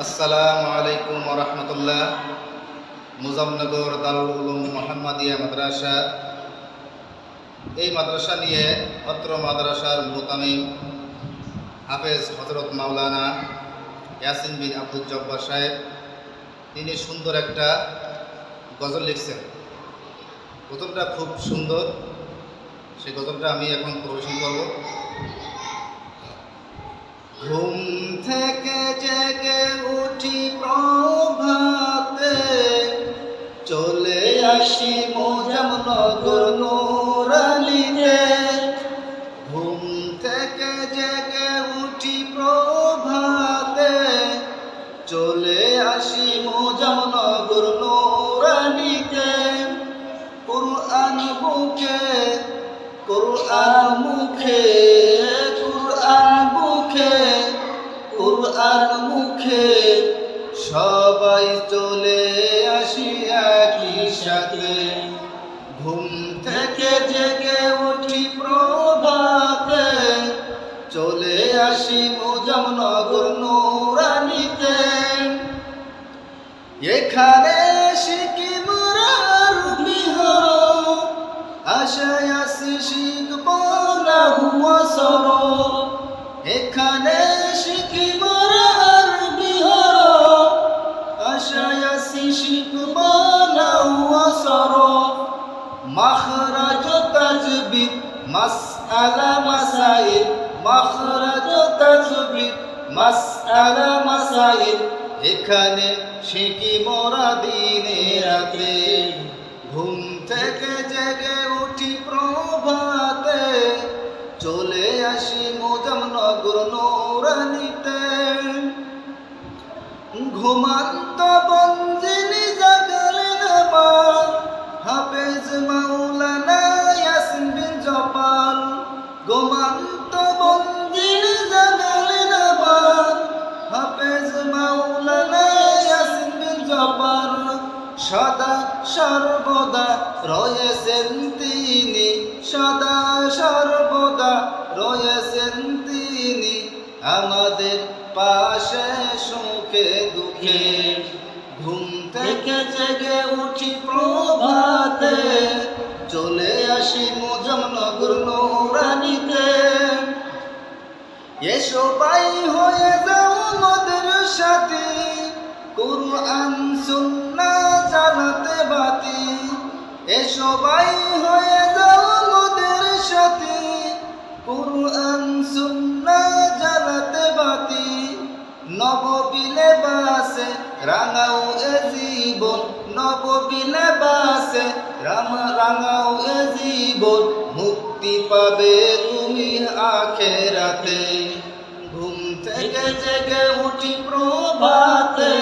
আসসালামু আলাইকুম ওয়া রাহমাতুল্লাহ। মুজাফফরনগর দারুল উলুম মুহাম্মাদিয়া মাদ্রাসা, এই মাদ্রাসা নিয়ে অত্র মাদ্রাসার মুতামিম হাফেজ হযরত মাওলানা ইয়াসিন বিন আব্দুল জব্বার সাহেব, তিনি সুন্দর একটা গজল লিখছেন। গজলটা খুব সুন্দর, সেই গজলটা আমি এখন পরিবেশন করব। ঘুম থেকে জেগে উঠি প্রভাতে, চলে আসি মোজামনগর নুরানিতে। ঘুম থেকে জেগে উঠি প্রভাতে, চলে আসি মোজামনগর নুরানিতে। কুরআন বুকে, কুরআন মুখে, কুরআন বুকে, কুরআন মুখে, সবাই চলে আসি একই সাথে। ঘুম থেকে জেগে উঠি প্রভাতে, চলে আসি মুজাফফরনগর নুরানিতে। এখানে শিখি মোরা আরবি হরফ, আশায় আসি শিখব নাহু সরফ। এখানে শিখি মোরা আরবি হরফ, আশায় আসি শিখব নাহু সরফ। মাখরাজ তাজবিদ মাসআলা মাসাইল, মাখরাজ তাজবিদ মাসআলা মাসাইল, এখানে শিখি মোরা দিনে রাতে। ঘুম থেকে জেগে উঠি প্রভাতে, চলে আসি মুজাফফরনগর নুরানিতে। ঘুমান্ত বন্দিনী জাগলেন আবার, হাফেজ মাওলানা ইয়াসিন বিন জব্বার। ঘুমান্ত বন্দিনী জাগলেন আবার, হাফেজ মাওলানা ইয়াসিন বিন জব্বার। সদা সর্বদা রয়েছেন তিনি, সদা সর্বদা রয়েছেন তিনি, আমাদের পাশে সুখে দুঃখে। ঘুম থেকে জেগে উঠি প্রভাতে, চলে আসি মুজাফফরনগর নুরানিতে। এসো ভাই হয়ে যাও আমাদের সাথে, কুরআন সুন্নাহ জানাতে বাতি। এসো ভাই হয়ে যাও আমাদের সাথে, কুরআন সুন্নাহ জানাতে বাতি। নববী লেবাসে রাঙাও এ জীবন, নববী লেবাসে রাঙাও এ জীবন, মুক্তি পাবে তুমি আখিরাতে। ঘুম থেকে জেগে উঠি প্রভাতে,